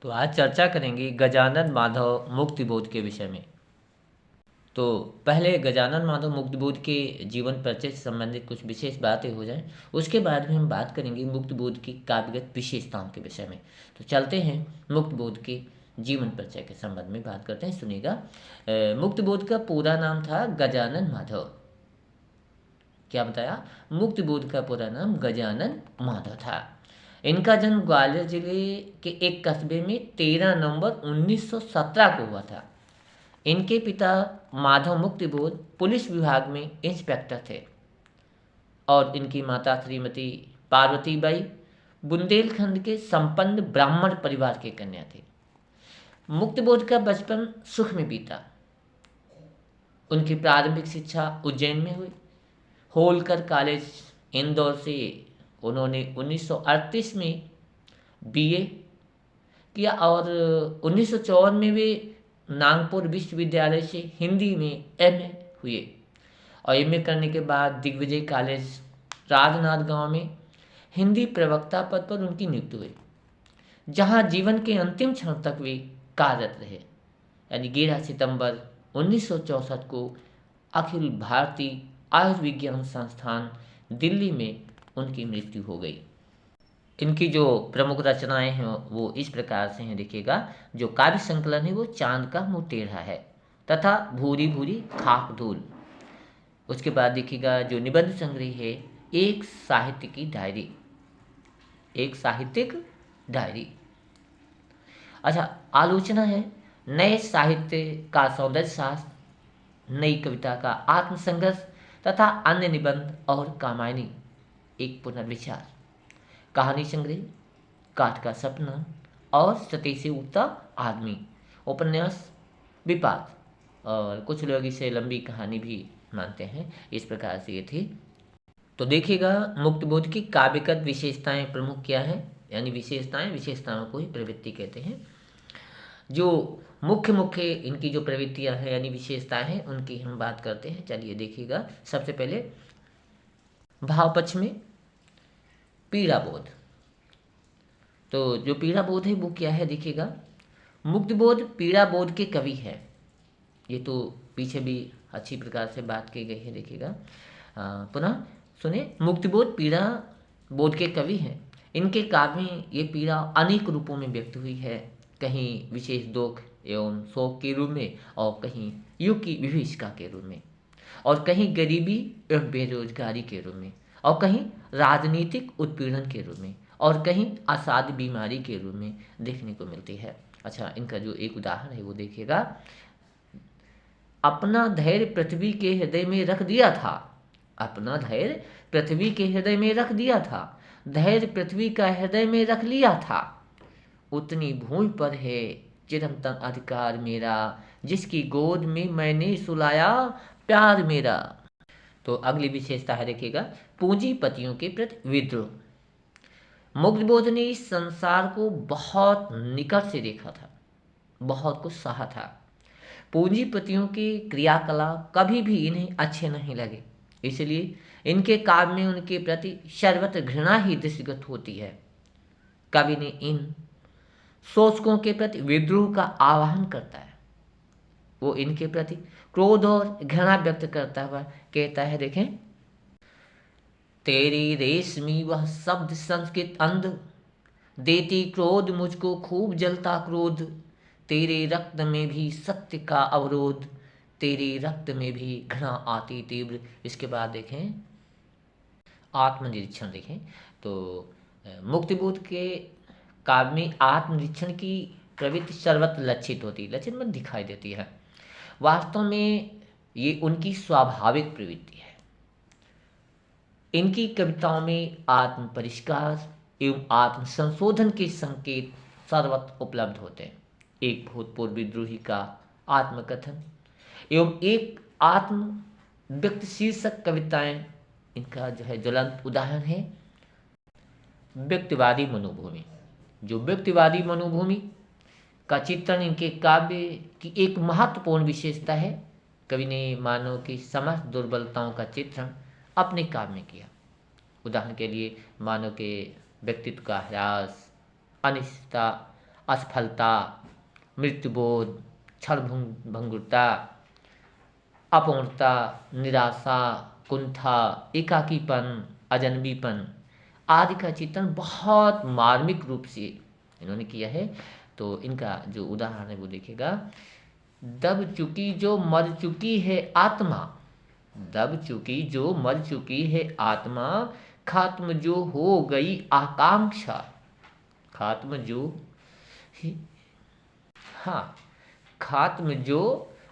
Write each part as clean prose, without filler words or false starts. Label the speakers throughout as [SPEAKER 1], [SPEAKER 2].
[SPEAKER 1] तो आज चर्चा करेंगे गजानन माधव मुक्तिबोध के विषय में। तो पहले गजानन माधव मुक्तिबोध के जीवन परिचय से संबंधित कुछ विशेष बातें हो जाएं, उसके बाद में हम बात करेंगे मुक्तिबोध की काव्यगत विशेषताओं के विषय में। तो चलते हैं मुक्तिबोध के जीवन परिचय के संबंध में बात करते हैं, सुनिएगा। मुक्तिबोध का पूरा नाम था गजानन माधव। क्या बताया? मुक्तिबोध का पूरा नाम गजानन माधव था। इनका जन्म ग्वालियर जिले के एक कस्बे में 13 नवंबर 1917 को हुआ था। इनके पिता माधव मुक्तिबोध पुलिस विभाग में इंस्पेक्टर थे और इनकी माता श्रीमती पार्वतीबाई बुंदेलखंड के संपन्न ब्राह्मण परिवार की कन्या थी। मुक्तिबोध का बचपन सुख में बीता। उनकी प्रारंभिक शिक्षा उज्जैन में हुई। होलकर कॉलेज इंदौर से उन्होंने 1938 में बीए किया और 1954 में वे नागपुर विश्वविद्यालय से हिंदी में एमए हुए और एमए करने के बाद दिग्विजय कॉलेज राजनांद गांव में हिंदी प्रवक्ता पद पर उनकी नियुक्ति हुई, जहां जीवन के अंतिम क्षण तक वे कार्यरत रहे। यानी 11 सितंबर 1964 को अखिल भारतीय आयुर्विज्ञान संस्थान दिल्ली में उनकी मृत्यु हो गई। इनकी जो प्रमुख रचनाएं हैं वो इस प्रकार से हैं, देखिएगा। जो काव्य संकलन है वो चांद का मुँह टेढ़ा है तथा भूरी भूरी खाक धूल। उसके बाद देखिएगा जो निबंध संग्रह है एक साहित्य की डायरी, एक साहित्यिक डायरी। अच्छा, आलोचना है नए साहित्य का सौंदर्य शास्त्र, नई कविता का आत्मसंघर्ष तथा अन्य निबंध और कामायनी, एक पुनर्विचार। कहानी संग्रह काठ का सपना और सती से उगता आदमी, उपन्यास विपात, और कुछ लोग इसे लंबी कहानी भी मानते हैं। इस प्रकार से ये थी। तो देखिएगा मुक्तिबोध की काव्यगत विशेषताएं प्रमुख क्या है, यानी विशेषताओं को ही प्रवृत्ति कहते हैं। जो मुख्य इनकी जो प्रवृत्तियां हैं यानी विशेषताएं हैं उनकी हम बात करते हैं। चलिए देखिएगा। सबसे पहले भाव पक्ष में पीड़ाबोध। तो जो पीड़ाबोध है वो क्या है, देखिएगा। मुक्तिबोध पीड़ाबोध के कवि है। ये तो पीछे भी अच्छी प्रकार से बात की गई है, देखिएगा। पुनः सुने, मुक्तिबोध पीड़ा बोध के कवि हैं। इनके काव्य में ये पीड़ा अनेक रूपों में व्यक्त हुई है, कहीं विशेष दुख एवं शोक के रूप में और कहीं युग की विभीषिका के रूप में और कहीं गरीबी एवं बेरोजगारी के रूप में और कहीं राजनीतिक उत्पीड़न के रूप में और कहीं असाध्य बीमारी के रूप में देखने को मिलती है। अच्छा, इनका जो एक उदाहरण है वो देखिएगा। अपना धैर्य पृथ्वी के हृदय में रख दिया था, अपना धैर्य पृथ्वी के हृदय में रख दिया था, धैर्य पृथ्वी का हृदय में रख लिया था, उतनी भूमि पर है चिरंतन अधिकार मेरा, जिसकी गोद में मैंने सुलाया प्यार मेरा। तो अगली विशेषता है, देखिएगा, पूंजीपतियों के प्रति विद्रोह। मुक्तिबोध ने इस संसार को बहुत निकट से देखा था, बहुत कुछ सहा था। पूंजीपतियों के क्रियाकलाप कभी भी इन्हें अच्छे नहीं लगे, इसलिए इनके काव्य में उनके प्रति सर्वत्र घृणा ही दृष्टिगत होती है। कवि ने इन शोषकों के प्रति विद्रोह का आह्वान करता है। वो इनके प्रति क्रोध और घृणा व्यक्त करता हुआ कहता है, देखें। तेरी रेशमी वह शब्द संस्कृत अंध, देती क्रोध मुझको खूब जलता क्रोध, तेरे रक्त में भी सत्य का अवरोध, तेरे रक्त में भी घृणा आती तीव्र। इसके बाद देखें आत्मनिरीक्षण। देखें तो मुक्तिबोध के काव्य में आत्मनिरीक्षण की प्रवृत्ति सर्वत्र लक्षित होती है, लक्षित में दिखाई देती है। वास्तव में ये उनकी स्वाभाविक प्रवृत्ति है। इनकी कविताओं में आत्म परिष्कार एवं आत्म संशोधन के संकेत सर्वत्र उपलब्ध होते हैं। एक भूतपूर्व विद्रोही का आत्मकथन एवं एक आत्म व्यक्त शीर्षक कविताएं इनका जो है ज्वलंत उदाहरण है। व्यक्तिवादी मनोभूमि, जो व्यक्तिवादी मनोभूमि का चित्रण इनके काव्य की एक महत्वपूर्ण विशेषता है। कवि ने मानव की समस्त दुर्बलताओं का चित्रण अपने काव्य में किया। उदाहरण के लिए मानव के व्यक्तित्व का ह्रास, अनिश्चितता, असफलता, मृत्युबोध, क्षण भंगुरता, अपूर्णता, निराशा, कुंठा, एकाकीपन, अजनबीपन आदि का चित्रण बहुत मार्मिक रूप से इन्होंने किया है। तो इनका जो उदाहरण है वो देखिएगा। दब चुकी जो मर चुकी है आत्मा, दब चुकी जो मर चुकी है आत्मा, खात्म जो हो गई आकांक्षा, खात्म जो हाँ खात्म जो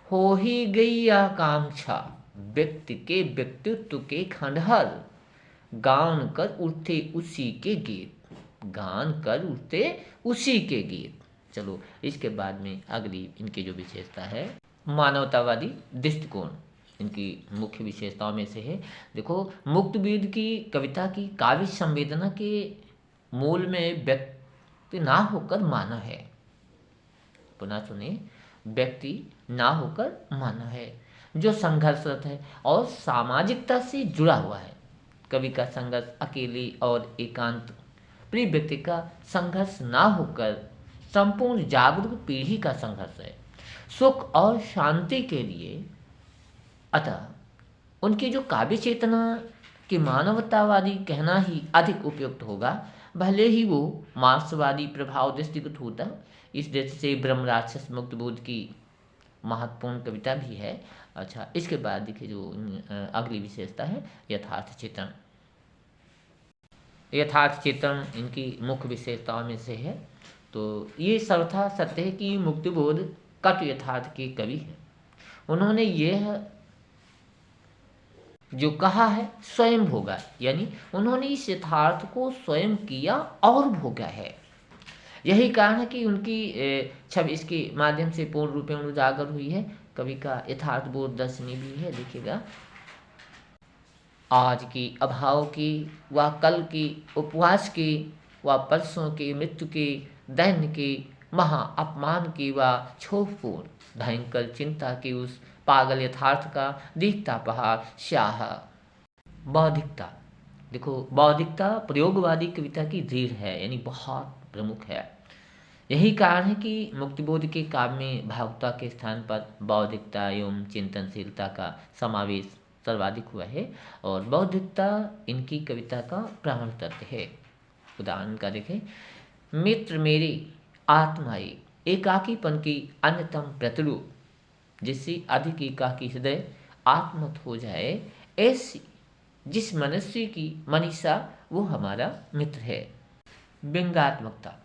[SPEAKER 1] हो ही गई आकांक्षा, व्यक्ति के व्यक्तित्व के खंडहर, गान कर उठते उसी के गीत, गान कर उठते उसी के गीत। चलो इसके बाद में अगली इनकी जो विशेषता है, मानवतावादी दृष्टिकोण इनकी मुख्य विशेषताओं में से है। देखो, मुक्तबीद की कविता की काव्य संवेदना के मूल में व्यक्ति ना होकर मानव है। पुनः सुनिए, व्यक्ति ना होकर मानव है जो संघर्षरत है और सामाजिकता से जुड़ा हुआ है। कवि का संघर्ष अकेले और एकांत प्रिय व्यक्ति का संघर्ष ना होकर संपूर्ण जागरूक पीढ़ी का संघर्ष है, सुख और शांति के लिए। अतः उनकी जो काव्य चेतना की मानवतावादी कहना ही अधिक उपयुक्त होगा, भले ही वो मार्क्सवादी प्रभाव दृष्टिगत होता। इस दृष्टि से ब्रह्म राक्षस मुक्तबोध की महत्वपूर्ण कविता भी है। अच्छा, इसके बाद देखिए जो अगली विशेषता है, यथार्थ चित्रण। यथार्थ चित्रण इनकी मुख्य विशेषताओं में से है। तो ये सर्वथा सत्य है कि मुक्तिबोध कट यथार्थ के कवि हैं। उन्होंने यह जो कहा है स्वयं भोगा, यानी उन्होंने इस यथार्थ को स्वयं किया और भोगा है। यही कारण है कि उनकी छवि इसके माध्यम से पूर्ण रूप में उजागर हुई है। कवि का यथार्थ बोध दर्शनी भी है। देखिएगा, आज की अभाव की व कल की उपवास की व परसों की मृत्यु की दैन्य की महा अपमान की व क्षोभपूर्ण भयंकर चिंता की उस पागल यथार्थ का दिखता पहाड़ स्याह। बौद्धिकता, देखो बौद्धिकता प्रयोगवादी कविता की रीढ़ है, यानी बहुत प्रमुख है। यही कारण है कि मुक्तिबोध के काव्य में भावुकता के स्थान पर बौद्धिकता एवं चिंतनशीलता का समावेश सर्वाधिक हुआ है और बौद्धिकता इनकी कविता का प्राण तत्व है। उदाहरण का देखें, मित्र मेरी आत्माई एकाकीपन की अन्यतम प्रतिरूप, जिससे अधिक एकाकी हृदय आत्मत हो जाए, ऐसी जिस मनुष्य की मनीषा वो हमारा मित्र है। व्यंग्यात्मकता,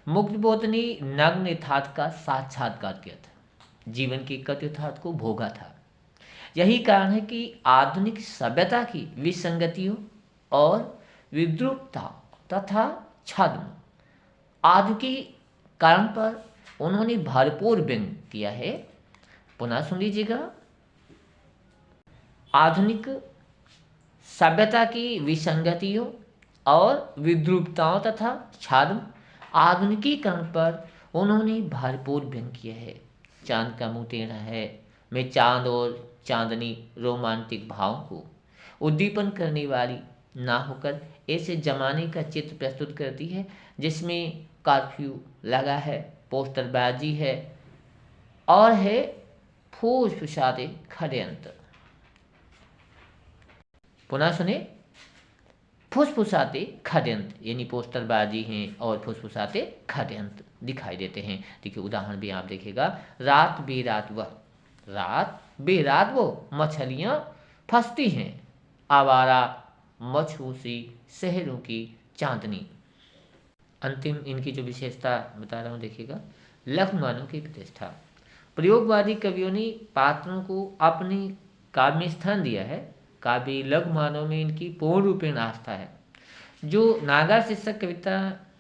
[SPEAKER 1] मुक्तिबोध ने नग्न यथार्थ का साक्षात्कार किया था, जीवन के कट यथार्थ को भोगा था। यही कारण है कि आधुनिक सभ्यता की विसंगतियों और विद्रूपता तथा छद्म आदि के कारण पर उन्होंने भरपूर व्यंग किया है। पुनः सुन लीजिएगा, आधुनिक सभ्यता की विसंगतियों और विद्रूपताओं तथा छद्म आधुनिकीकरण पर उन्होंने भरपूर व्यंग किया है। चांद का मुंह टेढ़ा है में चांद और चांदनी रोमांटिक भाव को उद्दीपन करने वाली ना होकर ऐसे जमाने का चित्र प्रस्तुत करती है जिसमें कर्फ्यू लगा है, पोस्टरबाजी है और है फूस फुसाते षड्यंत्र। पुनः सुने, फुसफुसाते षड्यंत्र, यानी पोस्टरबाजी हैं और फुसफुसाते षड्यंत्र दिखाई देते हैं। देखिए उदाहरण भी आप देखिएगा, रात बेरात वह, रात बेरात वो मछलियाँ फंसती हैं, आवारा मछूसी शहरों की चांदनी। अंतिम इनकी जो विशेषता बता रहा हूँ देखिएगा, लघुमानव की प्रतिष्ठा। प्रयोगवादी कवियों ने पात्रों को अपने काव्य में स्थान दिया है। काव्य लघुमानव में इनकी पूर्ण रूपेण आस्था है। जो नागा शीर्षक कविता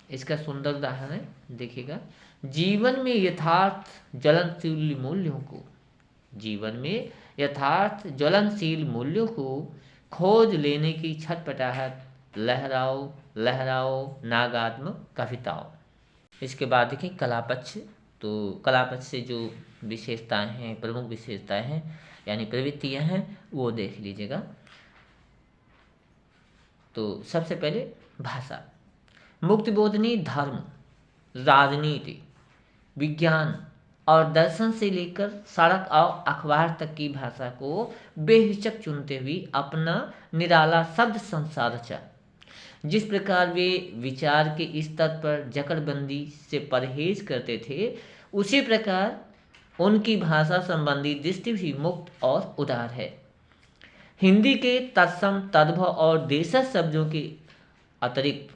[SPEAKER 1] इसका सुंदर उदाहरण है। देखिएगा, जीवन में यथार्थ ज्वलनशील मूल्यों को, जीवन में यथार्थ ज्वलनशील मूल्यों को खोज लेने की छटपटाहट लहराओ लहराओ नागात्मक कविताओं। इसके बाद देखिए कलापक्ष। तो कलापक्ष से जो विशेषताएं हैं, प्रमुख विशेषताएं हैं यानी प्रवृत्तियां हैं, वो देख लीजिएगा। तो सबसे पहले भाषा। मुक्तिबोध ने धर्म, राजनीति, विज्ञान और दर्शन से लेकर सड़क और अखबार तक की भाषा को बेहिचक चुनते हुए अपना निराला शब्द संसार रचा। जिस प्रकार वे विचार के स्तर पर जकड़बंदी से परहेज करते थे, उसी प्रकार उनकी भाषा संबंधी दृष्टि भी मुक्त और उदार है। हिंदी के तत्सम, तद्भव और देशज शब्दों के अतिरिक्त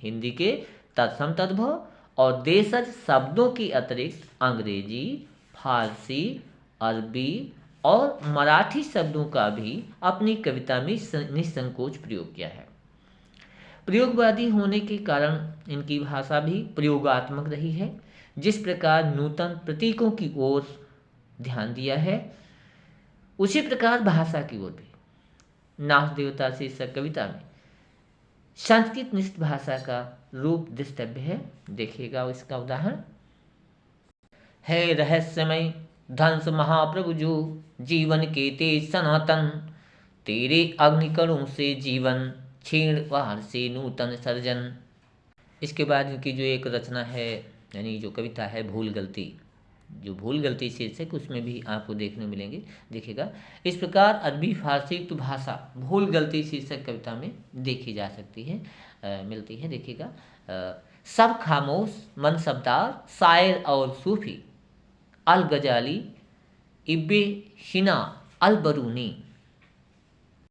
[SPEAKER 1] हिंदी के तत्सम, तद्भव और देशज शब्दों के अतिरिक्त अंग्रेजी, फारसी, अरबी और मराठी शब्दों का भी अपनी कविता में निसंकोच प्रयोग किया है। प्रयोगवादी होने के कारण इनकी भाषा भी प्रयोगात्मक रही है। जिस प्रकार नूतन प्रतीकों की ओर ध्यान दिया है, उसी प्रकार भाषा की ओर भी। नाथ देवता शीर्षक कविता में संस्कृत निष्ठ भाषा का रूप दृष्टव्य है। देखिएगा इसका उदाहरण है। रहस्यमय ध्वंस महाप्रभु जो, जीवन के तेज सनातन, तेरे अग्निकणों से जीवन, क्षीण वार से नूतन सर्जन। इसके बाद इनकी जो एक रचना है, यानी जो कविता है भूल गलती, जो भूल गलती शीर्षक, उसमें भी आपको देखने मिलेंगे। देखिएगा इस प्रकार अरबी फारसी तो भाषा भूल गलती शीर्षक कविता में देखी जा सकती है, मिलती है। देखिएगा सब खामोश मनसबदार, शायर और सूफी, अल गजाली, इब्बे सिना, अल बरूनी।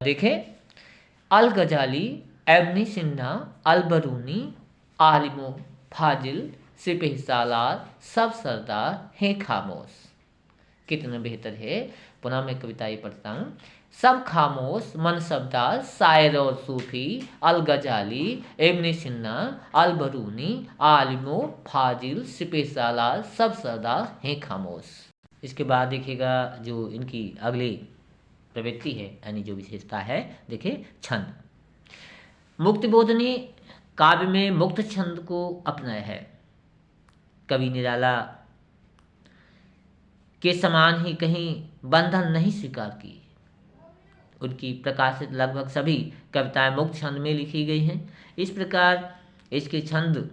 [SPEAKER 1] देखें, अल गजाली, इब्न सिन्ना, अल बरूनी, आलिमो फाजिल, सिपह सालार, सब सरदार हैं खामोश। कितना बेहतर है। पुनः मैं कविता ये पढ़ता हूँ। सब खामोश मनसबदार, शायर और सूफी, अल गजाली, इब्न सिन्ना, अल बरूनी, आलिमो फाजिल, सिपह सालार, सब सरदार हैं खामोश। इसके बाद देखिएगा जो इनकी अगली प्रवृत्ति है, यानी जो विशेषता है, देखिए छंद। मुक्तिबोध ने काव्य में मुक्त छंद को अपनाया है। कवि निराला के समान ही कहीं बंधन नहीं स्वीकार की। उनकी प्रकाशित लगभग सभी कविताएं मुक्त छंद में लिखी गई हैं। इस प्रकार इसके छंद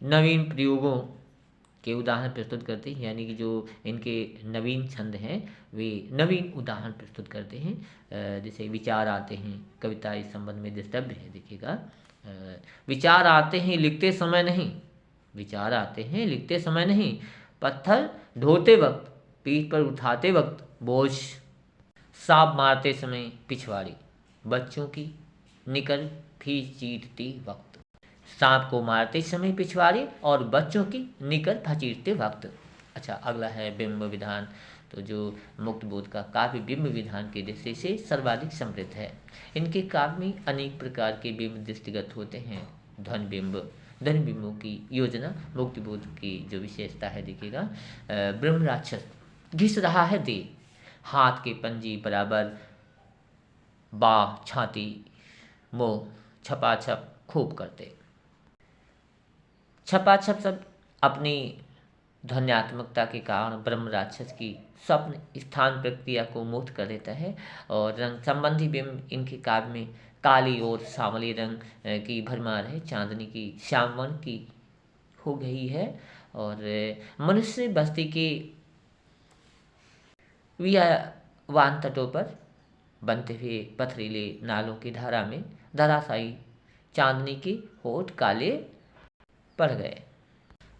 [SPEAKER 1] नवीन प्रयोगों के उदाहरण प्रस्तुत करते हैं, यानी कि जो इनके नवीन छंद हैं वे नवीन उदाहरण प्रस्तुत करते हैं। जैसे विचार आते हैं, कविता इस संबंध में द्रष्टव्य है। देखिएगा विचार आते हैं लिखते समय नहीं, विचार आते हैं लिखते समय नहीं, पत्थर ढोते वक्त, पीठ पर उठाते वक्त बोझ, सांप मारते समय पिछवाड़ी, बच्चों की निकर फीस चीरती वक्त। सांप को मारते समय पिछवाड़ी और बच्चों की निकर फचीरते वक्त। अच्छा, अगला है बिंब विधान। तो जो मुक्त बोध का काव्य बिंब विधान की दृष्टि से सर्वाधिक समृद्ध है। इनके काव्य में अनेक प्रकार के बिंब दृष्टिगत होते हैं। ध्वनि बिंब, ध्वनि बिंबों की योजना मुक्ति बोध की जो विशेषता है। देखिएगा ब्रह्म राक्षस घिस रहा है दे, हाथ के पंजी बराबर, बाह छाती मुँह छपाछप खूब करते। छपाछप सब अपनी ध्वन्यात्मकता के कारण ब्रह्म राक्षस की स्वप्न स्थान प्रक्रिया को मुक्त कर देता है। और रंग संबंधी बिंब इनके काव्य में काली और सांवले रंग की भरमार है। चांदनी की श्यामवन की हो गई है। और मनुष्य बस्ती के वियावान तटों पर बनते हुए पथरीले नालों की धारा में धराशायी चांदनी के होठ काले पड़ गए।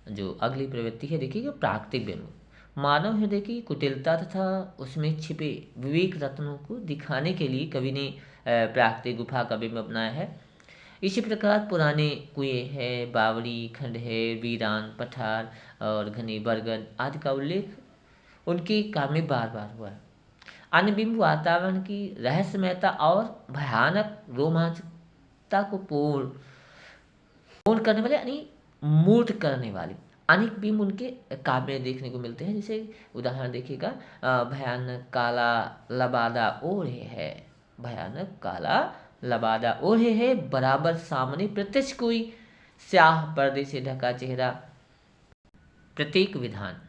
[SPEAKER 1] जो अगली प्रवृत्ति है देखिएगा प्राकृतिक बिंब। मानव हृदय की कुटिलता तथा उसमें छिपे विवेक रत्नों को दिखाने के लिए कवि ने प्राकृतिक गुफा का बिंब अपनाया है। इसी प्रकार पुराने कुएं है, बावड़ी, खंडहर, वीरान पठार और घने बरगद आदि का उल्लेख उनके काव्य में बार बार हुआ है। अन्य बिंब वातावरण की रहस्यमयता और भयानक रोमांचकता को पूर्ण करने वाले, यानी मूर्त करने वाले अनेक बिंब उनके काव्य में देखने को मिलते हैं। जैसे उदाहरण देखिएगा, भयानक काला लबादा ओढ़े है, भयानक काला लबादा ओढ़े है, बराबर सामने प्रत्यक्ष कोई स्याह पर्दे से ढका चेहरा। प्रत्येक विधान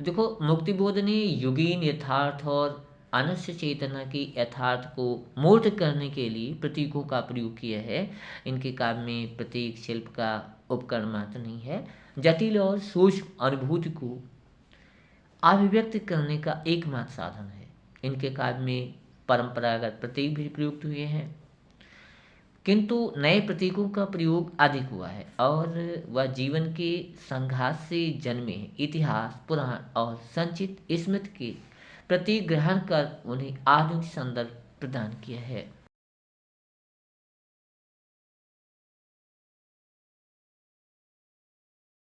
[SPEAKER 1] देखो, मुक्तिबोध ने युगीन यथार्थ और अनस्य चेतना की यथार्थ को मूर्त करने के लिए प्रतीकों का प्रयोग किया है। इनके काव्य में प्रतीक शिल्प का उपकरण मात्र नहीं है, जटिल और सूक्ष्म अनुभूति को अभिव्यक्त करने का एकमात्र साधन है। इनके काव्य में परंपरागत प्रतीक भी प्रयुक्त हुए हैं, किंतु नए प्रतीकों का प्रयोग अधिक हुआ है और वह जीवन के संघात से जन्मे इतिहास, पुराण और संचित स्मृति के प्रतीक ग्रहण कर उन्हें आधुनिक संदर्भ प्रदान किया है।